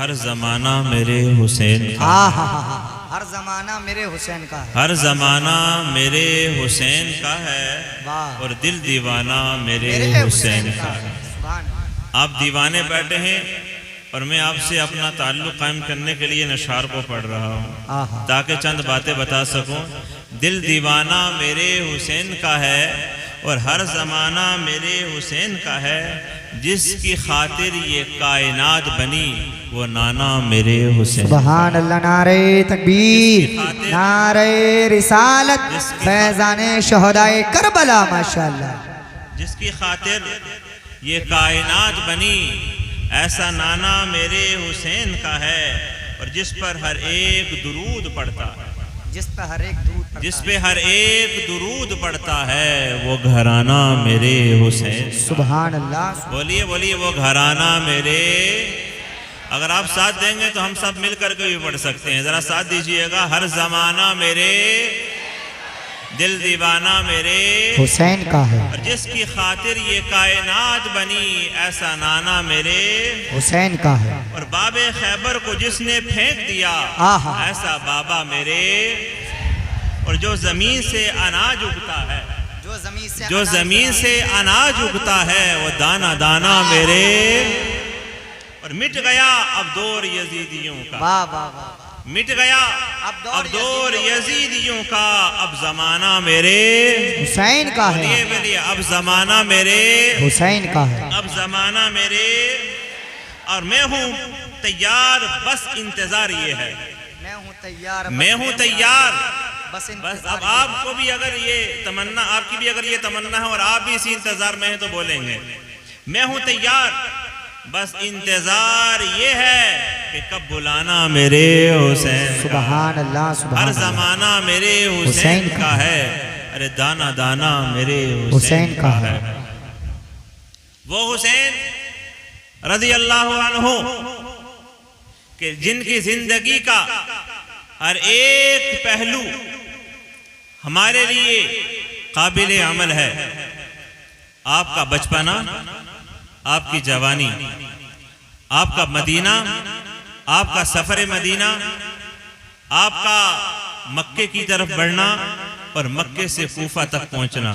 हर जमाना मेरे हुसैन का, हर जमाना मेरे हुसैन का है, हर जमाना मेरे हुसैन का है, वाह, और दिल दीवाना मेरे मेरे हुसैन का है। सुभान अल्लाह। आप दीवाने बैठे हैं और मैं आपसे अपना ताल्लुक कायम करने के लिए नशार को पढ़ रहा हूँ ताकि चंद बातें बता सकूं। दिल दीवाना मेरे हुसैन का है और हर ज़माना मेरे हुसैन का है, जिसकी खातिर ये कायनात बनी वो नाना मेरे हुसैन। सुभान अल्लाह, नारे तकबीर, नारे रिसालत, फैज़ाने शहदाए करबला, माशाअल्लाह। जिसकी खातिर ये कायनात बनी ऐसा नाना मेरे हुसैन का है, और जिस पर हर एक दुरूद पड़ता है, जिस पे हर एक दुरूद पड़ता है, जिस पे हर एक दुरूद पड़ता है, वो घराना मेरे हुसैन। सुभान अल्लाह। बोलिए बोलिए, वो घराना मेरे। अगर आप साथ देंगे तो हम सब मिल करके भी पढ़ सकते हैं। जरा साथ दीजिएगा। हर जमाना मेरे, दिल दीवाना मेरे हुसैन का है, और जिसकी खातिर ये कायनात बनी ऐसा नाना मेरे हुसैन का है, और बाबे खैबर को जिसने फेंक दिया ऐसा बाबा मेरे। और जो जमीन से अनाज उगता है, जो जमीन से अनाज उगता है, वो दाना दाना मेरे। और मिट गया अब दौर यजीदियों का, वाह वाह वाह, मिट गया अब दौर यजीदियों का, अब जमाना मेरे हुसैन का है। बोलिए बोलिए, अब जमाना मेरे हुसैन का है, अब जमाना मेरे। और मैं हूँ तैयार, बस इंतजार ये है, मैं हूँ तैयार, मैं हूँ तैयार। बस बस अब आपको भी अगर ये तमन्ना, आपकी भी अगर ये तमन्ना है और आप भी इसी इंतजार में हैं तो बोलेंगे मैं हूँ तैयार, बस इंतजार ये है कि कब बुलाना मेरे हुसैन। सुभान अल्लाह, सुभान हर जमाना मेरे हुसैन का है, अरे दाना दाना मेरे हुसैन का है। वो हुसैन रज़ी अल्लाह अन्हु कि जिनकी जिंदगी का हर एक पहलू हमारे लिए काबिल अमल है। आपका बचपना, आपकी जवानी, आपका मदीना, आपका सफर मदीना, आपका मक्के की तरफ बढ़ना और मक्के से कूफा तक पहुंचना,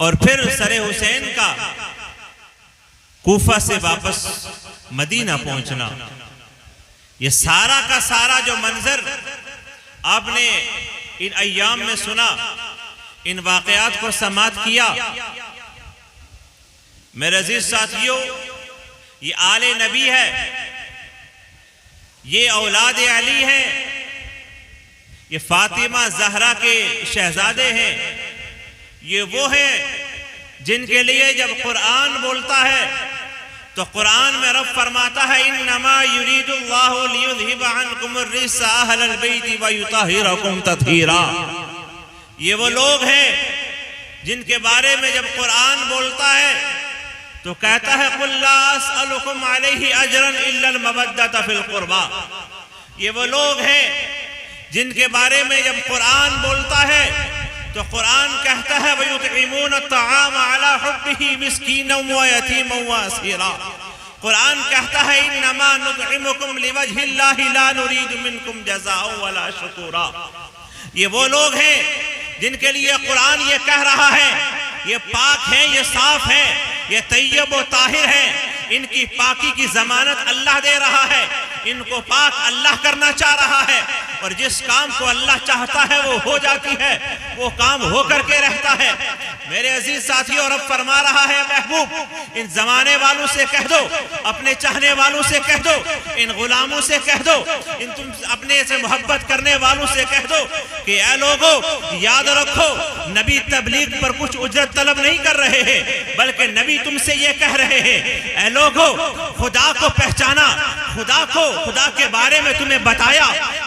और फिर सरे हुसैन का कूफा से वापस मदीना पहुंचना, ये सारा का सारा जो मंजर आपने इन अय्याम में सुना, इन वाकयात को समात किया। मेरे अजीज साथियों, ये आले नबी है, ये औलाद अली है, ये फातिमा जहरा के शहजादे हैं। ये वो हैं जिनके लिए जब कुरान बोलता है तो कुरान में रब फरमाता है, इन्नमा युरीदुल्लाहु लियुज़हिबा अन्कुम अर्रिज्सा अहलल बैति व युतहिरकुम तत्हीरा। ये वो लोग हैं जिनके बारे में जब कुरान बोलता है तो कहता है, कुल ला अस्अलुकुम अलैहि अजरन इल्लल मवद्दत फिल कुर्बा। ये वो लोग हैं जिनके बारे में जब कुरान बोलता है तो कुरान कहता है, वयुतइमून अत्तआम अला हुब्बिही मिस्कीनन व यतीमन व असीरा। कुरान कहता है, इन्नमा नुतइमुकुम लिवजहिल्लाहि ला नुरीदु मिनकुम जज़ाअन वला शुकुरा। ये वो लोग हैं जिनके लिए कुरान ये कह रहा है, ये पाक हैं, ये साफ हैं, ये तैयब व ताहिर हैं, इनकी पाकी की जमानत अल्लाह दे रहा है, इनको पाक अल्लाह करना चाह रहा है, और जिस काम को अल्लाह चाहता है वो हो जाती है, वो काम हो करके रहता है। मेरे अजीज साथियों, रब फरमा रहा है, महबूब इन जमाने वालों से कह दो, अपने चाहने वालों से कह दो, इन गुलामों से कह दो, इन तुम अपने से मोहब्बत करने वालों से कह दो कि ऐ लोगो, याद रखो, नबी तबलीग पर कुछ उजरत तलब नहीं कर रहे हैं, बल्कि नबी तुमसे ये कह रहे हैं, ऐ लोगो, खुदा को पहचाना, खुदा के बारे में तुम्हें बताया,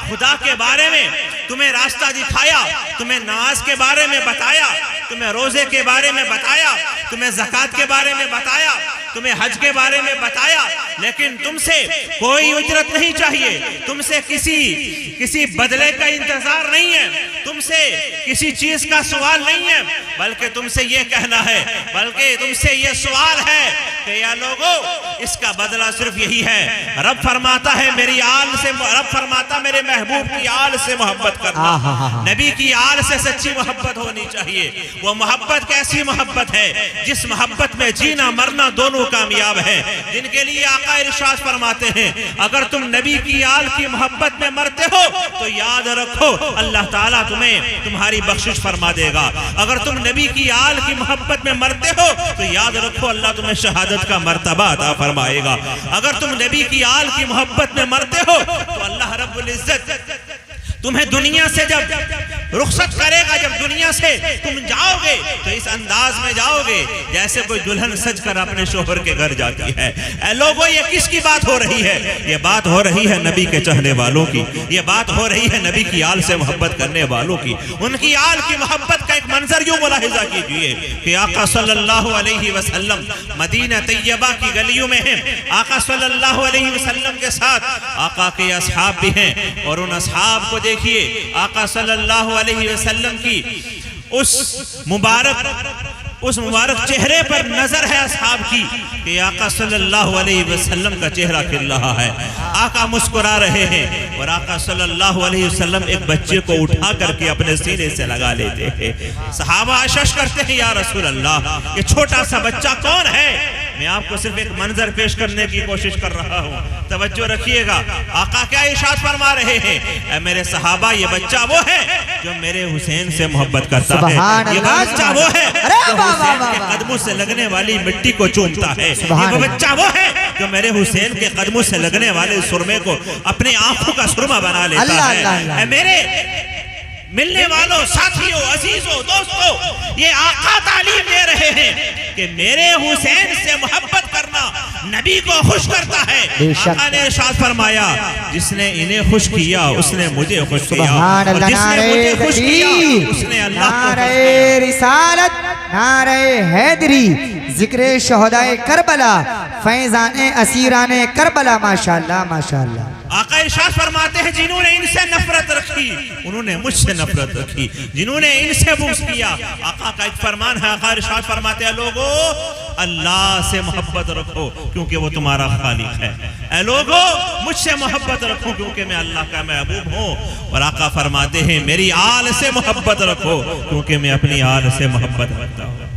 खुदा के बारे में तुम्हें रास्ता दिखाया, तुम्हें नमाज के बारे में बताया, तुम्हें रोजे के बारे में बताया, तुम्हें ज़कात के बारे में बताया, तुम्हें हज के बारे में बताया, लेकिन तुमसे कोई उजरत नहीं चाहिए, तुमसे किसी बदले का इंतजार नहीं है, तुमसे किसी चीज का सवाल नहीं है, बल्कि तुमसे ये कहना है, बल्कि तुमसे ये सवाल है कि या लोगों, इसका बदला सिर्फ यही है। रब फरमाता है मेरी आल से, रब फरमाता मेरे महबूब की आल से मोहब्बत करना, नबी की आल से सच्ची मोहब्बत होनी चाहिए। वो मोहब्बत कैसी मोहब्बत है? जिस मोहब्बत में जीना मरना दोनों कामयाब है, जिनके लिए आका इरशाद फरमाते हैं अगर तुम नबी की आल की मोहब्बत में मरते हो तो याद रखो अल्लाह ताला तुम्हें तुम्हारी बख्शिश फरमा देगा। अगर तुम नबी की आल की मोहब्बत में मरते हो तो याद रखो अल्लाह तुम्हें शहादत का मर्तबा अता फरमाएगा। अगर तुम नबी की आल की मोहब्बत में मरते हो तो अल्लाह रब्बुल इज्जत तुम्हें दुनिया से जब रुखसत करेगा, जब दुनिया से तुम जाओगे तो इस अंदाज में जाओगे जैसे कोई दुल्हन सज कर अपने शोहर के घर जाती है। ऐ लोगों, ये किसकी बात हो रही है? ये बात हो रही है नबी के चाहने वालों की, ये बात हो रही है नबी की आल से मोहब्बत करने वालों की। उनकी आल की मोहब्बत का एक मंजर यूं मुलाहिजा कीजिए कि आका सल्लल्लाहु अलैहि वसल्लम मदीना तैयबा की गलियों में हैं, आका सल्लल्लाहु अलैहि वसल्लम के साथ आका के असहाब भी हैं, और उन असहाब को देखिए आका सल्लल्लाहु अलैहि वसल्लम की उस मुबारक चेहरे पर नजर है असहाब की कि आका सल्लल्लाहु अलैहि वसल्लम का चेहरा खिल रहा है, आका मुस्कुरा रहे हैं, और आका सल्लल्लाहु अलैहि वसल्लम एक बच्चे को उठा करके अपने सीने से लगा लेते हैं। सहाबा आशश करते हैं या रसूल अल्लाह, ये छोटा सा बच्चा कौन है? मैं आपको सिर्फ एक मंजर पेश करने की कोशिश कर रहा हूँ, तवज्जो रखिएगा। आका क्या इरशाद फरमा रहे हैं? ऐ मेरे सहाबा, ये बच्चा वो है जो मेरे हुसैन से मोहब्बत करता है, ये बच्चा वो है जो हुसैन के कदमों से लगने वाली मिट्टी को चूमता है, ये बच्चा वो है जो मेरे हुसैन के कदमों से लगने वाले सुरमे को अपनी आंखों का सुरमा बना लेता है। मेरे मिलने वालों, साथियों, अजीजों, दोस्तों, ये आका तालीम दे रहे हैं कि मेरे हुसैन से मोहब्बत करना नबी को खुश करता है। आका ने इरशाद फरमाया जिसने इन्हें खुश किया उसने मुझे खुश किया, और जिसने मुझे खुश किया उसने अल्लाह को खुश किया। रिसालत, नारे हैदरी, जिक्र शहदाए करबला, फैजाने असीराने करबला। माशाअल्लाह माशाअल्लाह। आका इरशाद फरमाते हैं जिन्होंने इनसे नफरत रखी उन्होंने मुझसे नफरत रखी, जिन्होंने इनसे बुग़्ज़ किया। आका का एक फरमान है, आका इरशाद फरमाते हैं लोगों, अल्लाह से मोहब्बत रखो क्योंकि वो तुम्हारा खालिक है। ऐ लोगों, मुझसे मोहब्बत रखो क्योंकि मैं अल्लाह का महबूब हूँ। और आका फरमाते हैं मेरी आल से मोहब्बत रखो क्योंकि मैं अपनी आल से मोहब्बत रखता हूँ।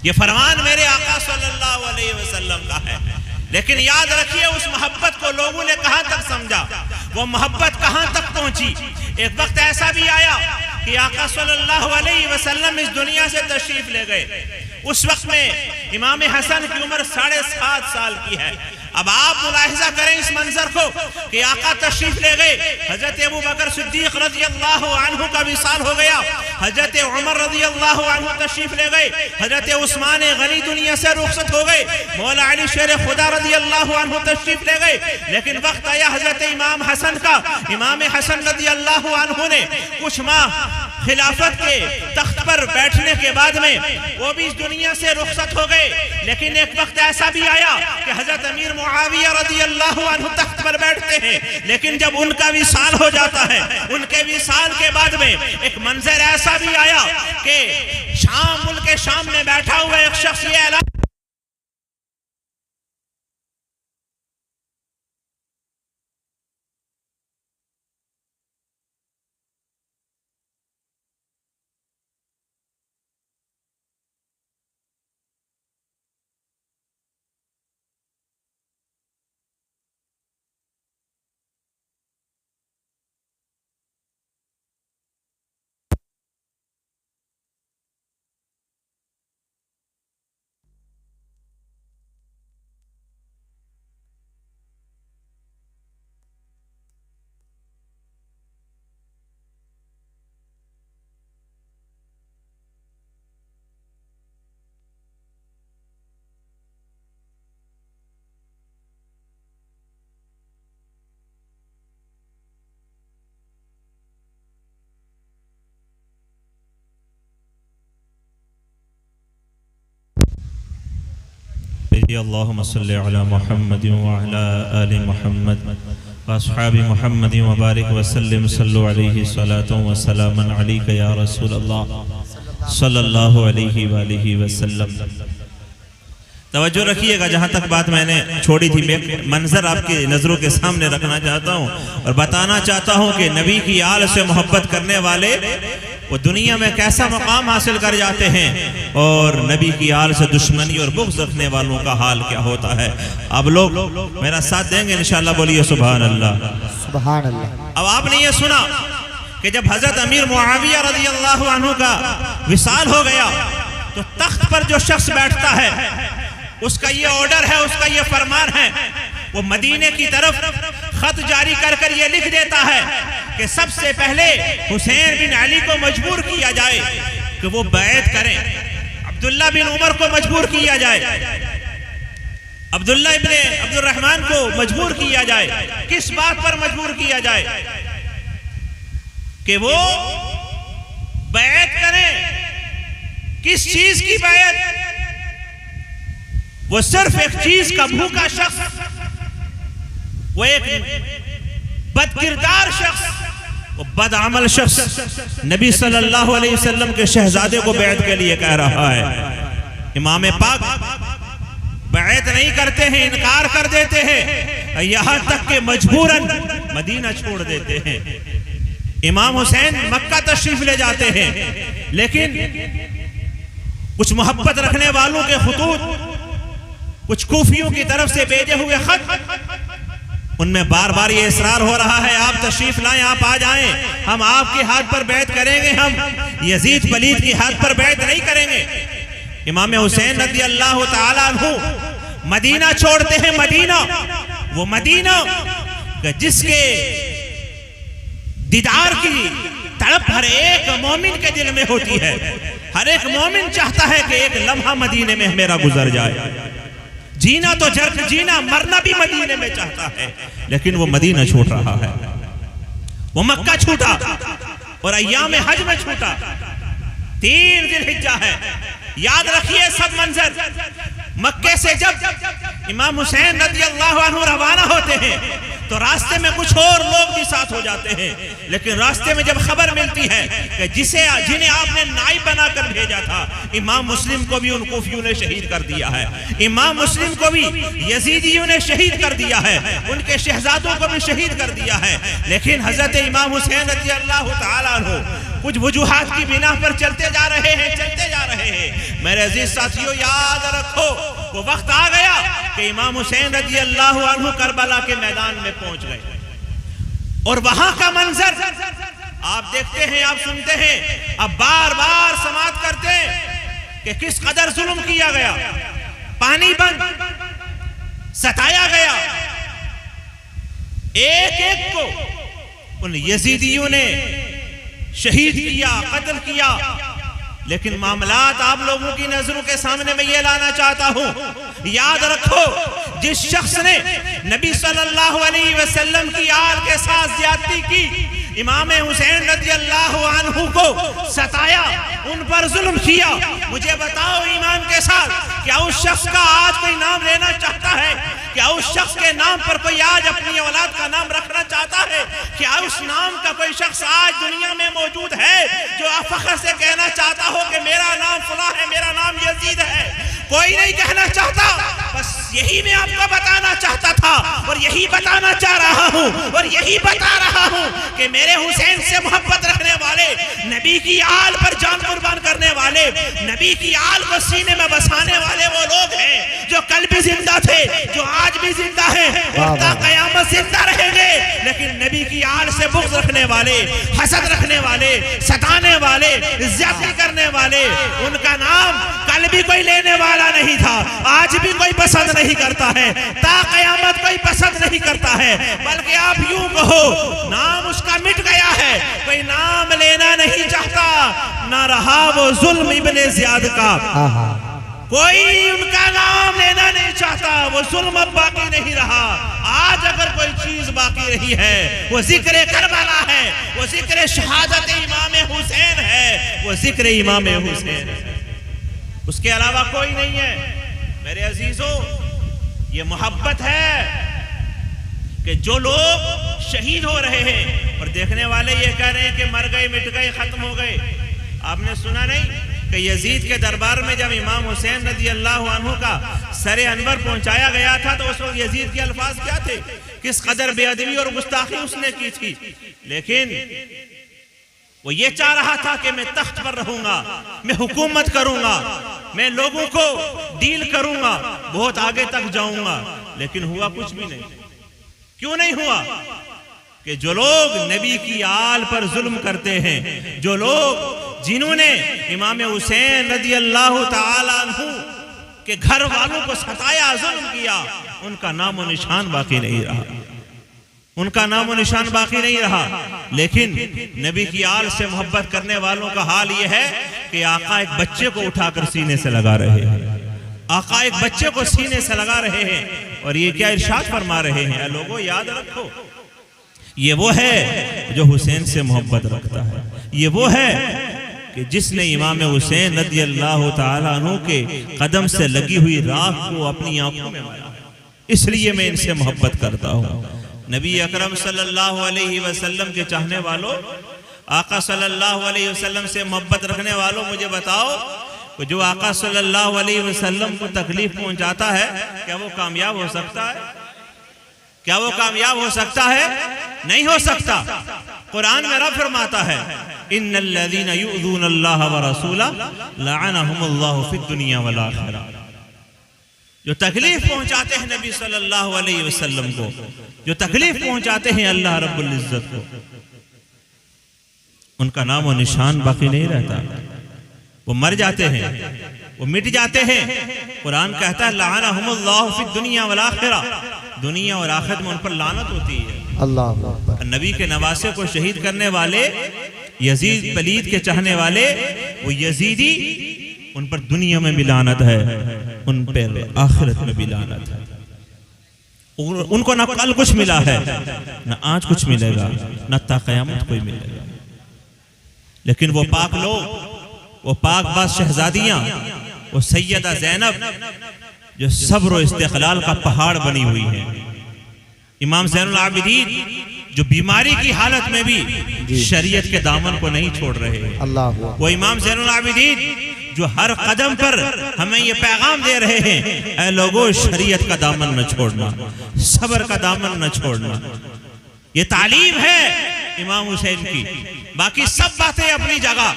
ये फरमान मेरे आका सल्लल्लाहु अलैहि वसल्लम का है। लेकिन याद रखिए उस मोहब्बत को लोगों ने कहां तक समझा, वो मोहब्बत कहां तक पहुंची। एक वक्त ऐसा भी आया कि आका सल्लल्लाहु अलैहि वसल्लम इस दुनिया से तशरीफ ले गए। उस वक्त में इमाम हसन की उम्र 7.5 साल की है। अब आप मुलाहिजा करें इस मंजर को कि आका तशरीफ ले गए, हजरत अबू बकर सिद्दीक रज़ियल्लाहु अन्हु का विसाल हो गया, हजरत उमर रज़ियल्लाहु अन्हु तशरीफ ले गए, हजरत उस्मान गनी दुनिया से रुखसत हो गए, मौला अली शेर खुदा रज़ियल्लाहु अन्हु तशरीफ ले गए। लेकिन वक्त आया हजरत इमाम हसन का। इमाम हसन रज़ियल्लाहु अन्हु ने कुछ माह खिलाफत के तख्त पर बैठने के बाद में वो भी इस दुनिया से रुखसत हो गए। लेकिन एक वक्त ऐसा भी आया कि हजरत अमीर मुआविया रज़ियल्लाहु अन्हु तख्त पर बैठते हैं, लेकिन जब उनका विसाल हो जाता है, उनके विसाल के बाद में एक मंजर ऐसा भी आया कि मुल्क शाम में बैठा हुआ एक शख्स ये ऐलान अल्लाहुम्मा सल्लि अला मुहम्मद व अला आलि मुहम्मद व अस्हाबि मुहम्मद व बारिक व सल्लिम सल्लु अलैहि सलातु व सलामन अलैका या रसूल अल्लाह सल्लल्लाहु अलैहि व आलिहि वसल्लम। तवज्जो रखिएगा, जहाँ तक बात मैंने छोड़ी थी मैं मंजर आपकी नज़रों के सामने रखना चाहता हूँ और बताना चाहता हूँ कि नबी की आल से मोहब्बत करने वाले वो दुनिया में कैसा मकाम हासिल कर जाते हैं और नबी की आल से दुश्मनी और बुग़्ज़ रखने वालों का हाल क्या होता है। अब लोग मेरा साथ देंगे इंशाअल्लाह, बोलिए सुभान अल्लाह सुभान अल्लाह। अब आपने ये सुना कि जब हज़रत अमीर मुआविया रज़ियल्लाहु अन्हु का विसाल हो गया तो तख्त पर जो शख्स बैठता है उसका ये ऑर्डर है, उसका ये फरमान है, वो मदीने की तरफ खत जारी कर कर ये लिख देता है कि सबसे पहले हुसैन बिन अली को मजबूर किया जाए कि वो बैत करें, अब्दुल्ला बिन उमर को मजबूर किया जाए, अब्दुल्ला इब्ने अब्दुर्रहमान को मजबूर किया जाए। किस बात पर मजबूर किया जाए? कि वो बैत करें। किस चीज की बैत? वो सिर्फ एक चीज का भूखा शख्स, वो एक बदकिरदार शख्स, वो बदअमल शख्स नबी सल्लल्लाहु अलैहि वसल्लम के शहजादे को बैत के लिए कह रहा है। इमाम पाक बैत नहीं करते हैं, इनकार कर देते हैं, यहां तक कि मजबूरन मदीना छोड़ देते हैं। इमाम हुसैन मक्का तशरीफ ले जाते हैं, लेकिन कुछ मोहब्बत रखने वालों के खुतूत, कुछ कूफियों की तरफ से भेजे हुए खत, उनमें बार बार ये इसरार हो रहा है आप तशरीफ लाएं, आप आ जाएं, हम आपके हाथ पर बैत करेंगे, हम यजीद पलीद के हाथ पर बैत नहीं करेंगे। इमाम हुसैन रज़ी अल्लाह ताला अन्हु मदीना छोड़ते हैं। मदीना, वो मदीना जिसके दीदार की तड़प हर एक मोमिन के दिल में होती है। हर एक मोमिन चाहता है कि एक लम्हा मदीने में मेरा गुजर जाए। जीना तो जर्द जीना, मरना भी मदीने में चाहता है, लेकिन वो मदीना छूट रहा है। वो मक्का छूटा और अय्याम हज में छूटा। 3 ज़िलहिज्जा है, याद रखिए सब मंजर। मक्के से जब इमाम हुसैन रज़ियल्लाहु अन्हु रवाना होते हैं तो रास्ते में कुछ और लोग भी साथ हो जाते हैं, लेकिन रास्ते में जब खबर मिलती है कि जिन्हें आपने नाइब बनाकर भेजा था, इमाम मुस्लिम को भी उन कूफियों ने शहीद कर दिया है, इमाम मुस्लिम को भी यजीदियों ने शहीद कर दिया है, उनके शहजादों को भी शहीद कर दिया है, लेकिन हजरत इमाम हुसैन रज़ियल्लाहु ताला अन्हु कुछ वजूहात की बिना पर चलते जा रहे हैं। मेरे अजीज साथियों, याद रखो वो वक्त आ गया कि इमाम हुसैन रज़ियल्लाहु अन्हु करबला के मैदान में पहुंच गए और वहां का मंजर आप देखते हैं, आप सुनते हैं, अब बार बार समाप्त करते हैं कि किस कदर जुल्म किया गया, पानी बंद, सताया गया। एक एक को उन यजीदियों ने शहीद किया, कत्ल किया, लेकिन मामलात आप लोगों की नजरों के सामने मैं ये लाना चाहता हूं। याद रखो, जिस शख्स ने नबी सल्लल्लाहु अलैहि वसल्लम की आल के साथ ज्यादती की, इमाम हुसैन रज़ियल्लाहु अन्हु को सताया, उन पर जुल्म किया, मुझे बताओ ईमान के साथ, क्या उस शख्स का आज कोई नाम लेना चाहता है? क्या उस शख्स के नाम पर कोई आज अपनी औलाद का नाम रखना चाहता है? क्या उस नाम का कोई शख्स आज दुनिया में मौजूद है जो आप फख्र से कहना चाहता हो कि मेरा नाम फला है, मेरा नाम यजीद है? कोई नहीं कहना चाहता। बस यही मैं आपको बताना चाहता था और यही बताना चाह रहा हूँ और यही बता रहा हूँ कि मेरे हुसैन से मोहब्बत रखने वाले, नबी की आल पर जान कुर्बान करने वाले, नबी की आल को सीने में बसाने वाले वो लोग हैं जो कल भी जिंदा थे, जो आज भी जिंदा हैं और ता क़यामत जिंदा रहेंगे। लेकिन नबी की आल से बुग़्ज़ रखने वाले, हसद रखने वाले, सताने वाले, ज़्यादती करने वाले, उनका नाम कल भी कोई लेने वाला नहीं था, आज भी कोई पसंद नहीं करता है, ता क़यामत कोई पसंद नहीं करता है। बल्कि आप यूं कहो, नाम उसका मिट गया है, कोई नाम लेना नहीं चाहता। ना रहा वो जुल्म इब्ने ज़ियाद का, कोई उनका नाम लेना नहीं चाहता, वो जुल्म अब बाकी नहीं रहा। आज अगर कोई चीज बाकी रही है वो जिक्र करबला है, वो जिक्र शहादत इमाम हुसैन है, वो जिक्र इमाम हुसैन है, उसके अलावा कोई नहीं है। मेरे अजीजों, ये मोहब्बत है कि जो लोग शहीद हो रहे हैं और देखने वाले ये कह रहे हैं कि मर गए, मिट गए, खत्म हो गए। आपने सुना नहीं कि यजीद के दरबार में जब इमाम हुसैन रज़ी अल्लाह अन्हु का सरे अनवर पहुंचाया गया था तो उस वक्त यजीद के अल्फाज क्या थे, किस कदर बेअदबी और गुस्ताखी उसने की थी। लेकिन वो ये चाह रहा था कि मैं तख्त पर रहूंगा, मैं हुकूमत करूंगा, मैं लोगों को डील करूंगा, बहुत आगे तक जाऊंगा। लेकिन हुआ कुछ भी नहीं। क्यों नहीं हुआ? कि जो लोग नबी की आल पर जुल्म करते हैं, जो लोग जिन्होंने इमाम हुसैन रज़ी अल्लाह ताला अन्हु के घर वालों को सताया, जुल्म किया, उनका नामो निशान बाकी नहीं रहा, उनका नामो निशान बाकी नहीं रहा। लेकिन नबी की आल से मोहब्बत करने वालों का हाल यह है कि आका एक बच्चे को उठाकर सीने से लगा रहे हैं, आका एक बच्चे को सीने से लगा रहे हैं। और ये क्या इरशाद फरमा रहे हैं, लोगों याद रखो, ये वो है जो हुसैन से मोहब्बत रखता है, ये वो है कि जिसने इमाम हुसैन रज़ी अल्लाह ताला अन्हु के कदम से लगी हुई राख को अपनी आंखों में माया। इसलिए मैं इनसे मोहब्बत करता हूँ। नबी अकरम सल्लल्लाहु अलैहि वसल्लम के चाहने वालों, आका सल्लल्लाहु अलैहि वसल्लम से मोहब्बत रखने वालों, मुझे बताओ कि जो आका सल्लल्लाहु अलैहि वसल्लम को तकलीफ पहुंचाता है, क्या वो कामयाब हो सकता है? क्या वो कामयाब हो सकता है? नहीं हो सकता। कुरान में रब फरमाता है, इन्नल्लज़ीना युज़ूनल्लाह व रसूला लअनहुमुल्लाहु फिद दुनिया वल आखिरा। जो तकलीफ पहुंचाते हैं नबी सल्लल्लाहु अलैहि वसल्लम को, जो तकलीफ पहुंचाते हैं अल्लाह रब्बुल इज्जत को, उनका नाम और निशान बाकी नहीं रहता, वो मर जाते हैं, वो मिट जाते हैं। कुरान कहता है लअनहुमुल्लाहु फिद दुनिया वल आखिरा, दुनिया और आखिरत में उन पर लानत होती है। अल्लाह अकबर। नबी के नवासे को शहीद करने वाले, यजीद पलीद के चाहने वाले, वो यजीदी, उन पर दुनिया में भी लानत है, उन पर आखिरत में भी लानत है। उनको ना कल कुछ मिला है, ना आज कुछ मिलेगा, ना ता क़यामत कोई मिलेगा। लेकिन वो पाक लोग, वो पाक बाज शहजादियां, वो सैयदा ज़ैनब जो सब्र और इस्तिक़लाल का पहाड़ बनी हुई है, इमाम ज़ैनुल आबिदीन जो बीमारी की हालत में भी शरीयत के दामन को नहीं छोड़ रहे, अल्लाह, वो इमाम ज़ैनुल आबिदीन जो हर कदम पर हमें ये पैगाम दे रहे हैं, ऐ लोगों शरीयत का दामन न छोड़ना, सब्र का दामन न छोड़ना। ये तालीम है इमाम हुसैन की। बाकी सब बातें अपनी जगह,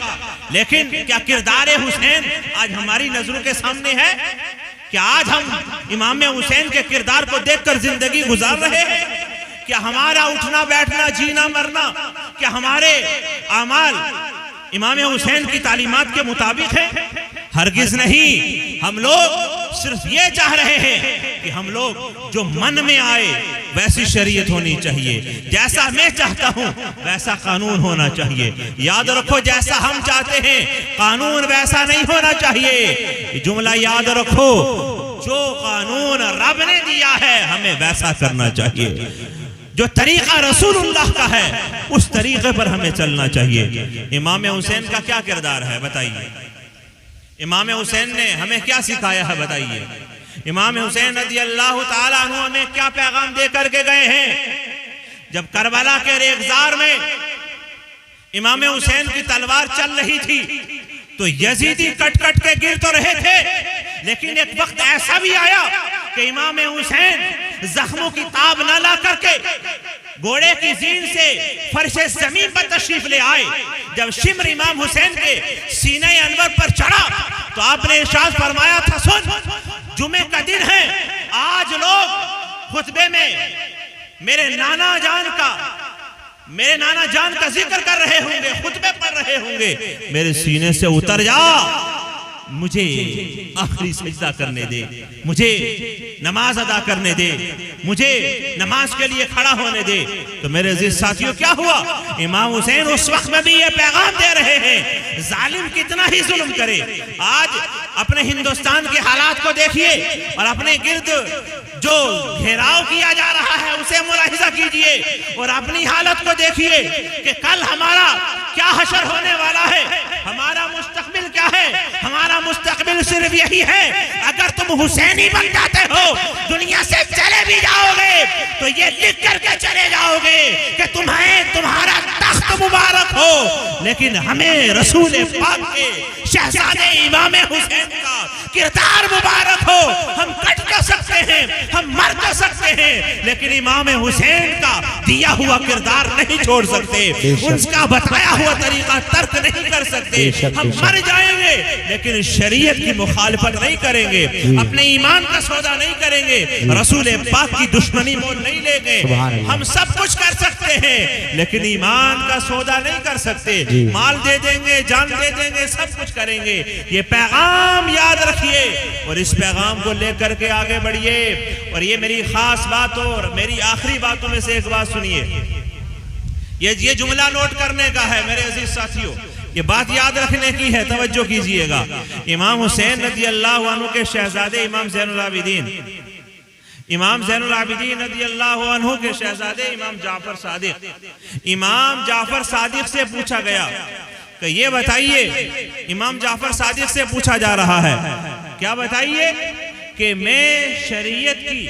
लेकिन क्या किरदार हुसैन आज हमारी नजरों के सामने है? क्या आज हम इमाम हुसैन के किरदार को देखकर जिंदगी गुजार रहे हैं? क्या हमारा उठना बैठना, जीना मरना, क्या हमारे आमाल इमाम हुसैन की तालीमात के मुताबिक है? हरगिज नहीं। हम लोग सिर्फ ये चाह रहे हैं कि हम लोग जो मन में आए वैसी शरीयत होनी चाहिए, जैसा मैं चाहता हूं वैसा कानून होना चाहिए। याद रखो, जैसा हम चाहते हैं कानून वैसा नहीं होना चाहिए। जुमला याद रखो, जो कानून रब ने दिया है हमें वैसा करना चाहिए। जो तरीका रसूलुल्लाह का है उस तरीके पर हमें चलना चाहिए। इमाम हुसैन का क्या किरदार है बताइए? इमाम हुसैन ने हमें क्या सिखाया है बताइए? इमाम हुसैन रज़ी अल्लाह ताला अन्हु हमें क्या पैगाम दे करके गए हैं? जब करबला के रेगजार में इमाम हुसैन की तलवार चल रही थी तो यजीदी कट कट के गिर तो रहे थे, लेकिन एक वक्त ऐसा भी आया कि इमाम हुसैन जख्मों की ताब न ला करके घोड़े की जीन से फर्शे जमीन पर तशरीफ ले आए। जब शिम्र इमाम हुसैन के सीने अनवर पर चढ़ा तो आपने इरशाद फरमाया था, सुन, जुमे का दिन है, आज लोग खुतबे में मेरे नाना जान का जिक्र कर रहे होंगे, खुतबे पढ़ रहे होंगे, मेरे सीने से उतर जा, मुझे आखिरी सजदा करने दे, मुझे नमाज अदा करने दे, मुझे नमाज के लिए खड़ा होने दे। तो मेरे अजीज साथियों, क्या हुआ? इमाम हुसैन उस वक्त में भी ये पैगाम दे रहे हैं, जालिम कितना ही जुल्म करे। आज अपने हिंदुस्तान के हालात को देखिए और अपने गिर्द जो घेराव किया जा रहा है से मुलाहिजा कीजिए और अपनी हालत को देखिए कि कल हमारा क्या हशर होने वाला है, हमारा मुस्तकबिल क्या है। हमारा मुस्तकबिल सिर्फ यही है, अगर तुम हुसैनी बन जाते हो, दुनिया से चले भी जाओगे तो ये लिख करके चले जाओगे कि तुम्हारा तख्त मुबारक हो, लेकिन हमें रसूल पाक के शहजादे इमाम हुसैन का किरदार मुबारक हो। हम कट तो सकते हैं, हम मर तो सकते हैं, लेकिन इमाम हुसैन का दिया हुआ किरदार नहीं छोड़ सकते, उसका बताया हुआ तरीका तर्क नहीं कर सकते। हम मर जाएंगे लेकिन शरीयत की मुखालिफत नहीं करेंगे, अपने ईमान का सौदा नहीं करेंगे, रसूल पाक की दुश्मनी मोल नहीं लेंगे। हम सब कुछ कर सकते हैं लेकिन ईमान का सौदा नहीं कर सकते। माल दे देंगे, जान दे देंगे, सब कुछ करेंगे। ये पैगाम याद रखिए और इस पैगाम को लेकर के आगे बढ़िए। और ये मेरी खास बात और मेरी आखिरी बातों में से एक बात सुनिए, ये जुमला नोट करने का है मेरे अजीज साथियों, ये बात याद रखने की है, तवज्जो कीजिएगा। इमाम हुसैन रज़ी अल्लाह अन्हु के शहजादे इमाम ज़ैनुल आबिदीन रज़ी अल्लाह अन्हु के शहजादे इमाम जाफर सादिक से पूछा गया कि ये बताइए, इमाम जाफर सादिक से पूछा जा रहा है, क्या बताइए कि मैं शरीयत की,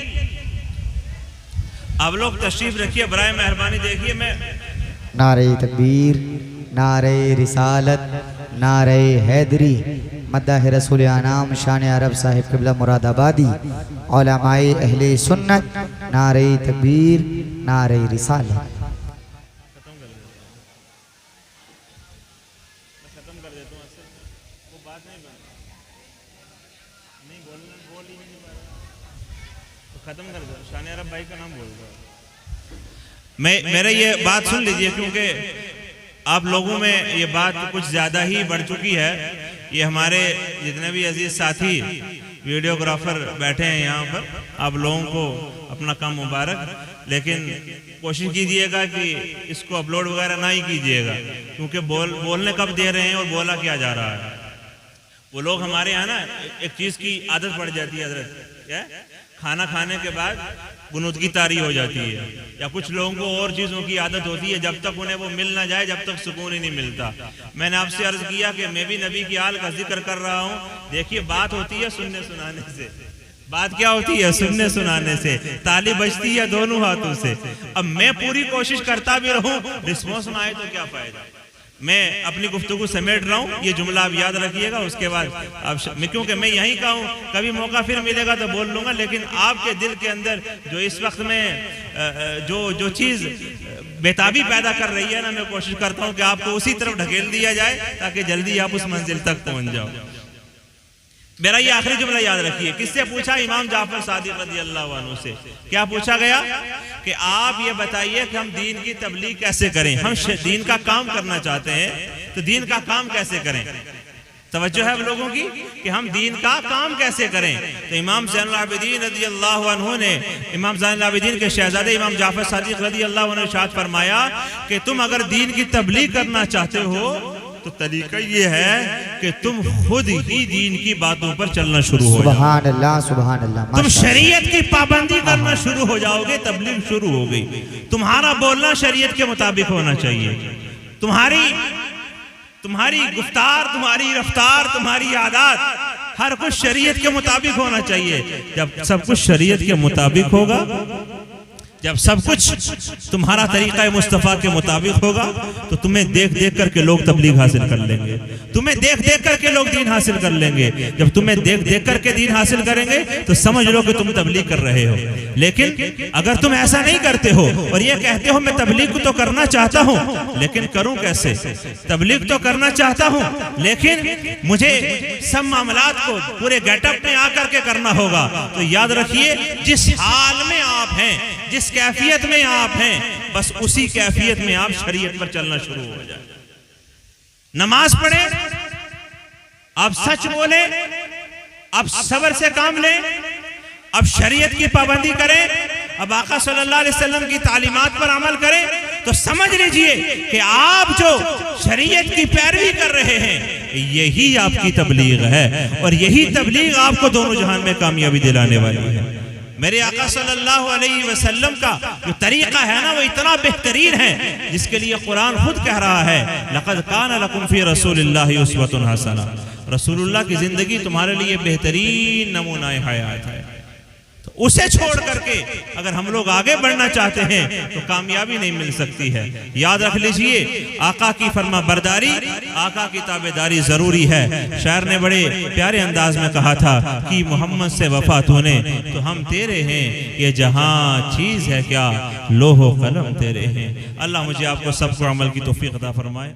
आप लोग तशरीफ रखिए बराए मेहरबानी, देखिए मैं नारे तकबीर, नारे रिसालत, नारे हैदरी, मद्दाह रसूल आनाम शान अरब साहिब क़िबला मुरादाबादी, उलमाए अहले सुन्नत, नारे तकबीर, नारे रिसालत। खत्म कर दो, शान अरब भाई का नाम बोल दो। मेरे ये बात सुन लीजिए, क्योंकि आप लोगों में ये बात कुछ ज़्यादा ही बढ़ चुकी है। ये हमारे जितने भी अजीज साथी वीडियोग्राफर बैठे हैं यहाँ पर, आप लोगों को अपना काम मुबारक, लेकिन कोशिश कीजिएगा कि इसको अपलोड वगैरह ना ही कीजिएगा, क्योंकि बोलने कब दे रहे हैं और बोला क्या जा रहा है। वो लोग हमारे यहाँ ना एक चीज़ की आदत पड़ जाती है हज़रत, क्या खाना खाने के बाद गुनूदगी तारी हो जाती है, या कुछ लोगों को और चीज़ों की आदत होती है, जब तक उन्हें वो मिल ना जाए जब तक सुकून ही नहीं मिलता। मैंने आपसे अर्ज किया कि मैं भी नबी की हाल का जिक्र कर रहा हूँ। देखिए बात होती है सुनने सुनाने से, बात क्या होती है सुनने सुनाने से, ताली बजती है दोनों हाथों से। अब मैं पूरी कोशिश करता भी रहूं, रिस्पॉन्स ना आए तो क्या फायदा। मैं अपनी गुफ्तगू समेट रहा हूँ, ये जुमला आप याद रखिएगा। उसके बाद अब क्योंकि मैं यहीं का हूँ, कभी मौका फिर मिलेगा तो बोल लूँगा, लेकिन आपके दिल के अंदर जो इस वक्त में जो चीज़ बेताबी पैदा कर रही है ना, मैं कोशिश करता हूँ कि आपको उसी तरफ ढकेल दिया जाए ताकि जल्दी आप उस मंजिल तक पहुँच जाओ। मेरा ये आखिरी जुमला याद रखिए, किससे पूछा? इमाम जाफर सादिक रज़ी अल्लाह अन्हु से। क्या पूछा गया कि आप ये बताइए कि हम दीन की तबलीग कैसे करें, हम दीन का काम करना चाहते हैं तो दीन का काम कैसे करें। तवज्जो है लोगों की कि हम दीन का काम कैसे करें। तो इमाम ज़ैनुल आबिदीन रज़ी अल्लाह अन्हु ने, इमाम ज़ैनुल आबिदीन के शहजादे इमाम जाफर सादिक रज़ी अल्लाह अन्हु ने इरशाद फरमाया कि तुम अगर दीन की तबलीग करना चाहते हो तो तरीका ये है कि तुम खुद ही दीन की बातों पर चलना शुरू हो जाओ। सुभान अल्लाह, सुभान अल्लाह। तुम शरीयत की पाबंदी करना शुरू हो जाओगे, तबलीग शुरू हो गई। तुम्हारा बोलना शरीयत के मुताबिक होना चाहिए, तुम्हारी गुफ्तार, तुम्हारी रफ्तार, तुम्हारी आदत, हर कुछ शरीयत के मुताबिक होना चाहिए। जब सब कुछ शरीयत के मुताबिक होगा, जब सब कुछ तुम्हारा तरीका मुस्तफ़ा के मुताबिक होगा, तो तुम्हें देख देख करके लोग तबलीग हासिल कर लेंगे, तुम्हें देख देख करके लोग दीन हासिल कर लेंगे। जब तुम्हें देख देख करके दीन हासिल करेंगे तो समझ लो कि तुम तबलीग कर रहे हो। लेकिन अगर तुम ऐसा नहीं करते हो और ये कहते हो मैं तबलीग तो करना चाहता हूँ लेकिन करूँ कैसे, तबलीग तो करना चाहता हूँ लेकिन मुझे सब मामलात को पूरे गेटअप में आकर के करना होगा, तो याद रखिए जिस हाल में आप हैं, जिस कैफियत में आप हैं, बस उसी कैफियत में आप शरीयत पर चलना शुरू हो जाए। नमाज पढ़े, आप सच बोले, आप सब्र से काम लें, अब शरीयत की पाबंदी करें, अब आका सल्लल्लाहु अलैहि वसल्लम की तालीमात पर अमल करें, तो समझ लीजिए कि आप जो शरीयत की पैरवी कर रहे हैं यही आपकी तबलीग है, और यही तबलीग आपको दोनों जहान में कामयाबी दिलाने वाली है। मेरे आका सल्लल्लाहु अलैहि वसल्लम का जो तरीका है ना वो इतना बेहतरीन है, जिसके लिए कुरान खुद कह रहा है लक़द कान लकुम फी रसूलिल्लाहि उस्वतुन हसना। रसूलुल्लाह की जिंदगी तुम्हारे लिए बेहतरीन नमूना हयात है। तो उसे छोड़ करके अगर हम लोग आगे बढ़ना चाहते हैं तो कामयाबी नहीं मिल सकती है। याद रख लीजिए, आका की फरमा बरदारी, आका की ताबेदारी जरूरी है। शायर ने बड़े प्यारे अंदाज में कहा था कि मोहम्मद से वफा तूने तो हम तेरे हैं, ये जहां चीज है क्या लोहो कलम तेरे हैं। अल्लाह मुझे आपको सबको अमल की तौफीक अता फरमाए।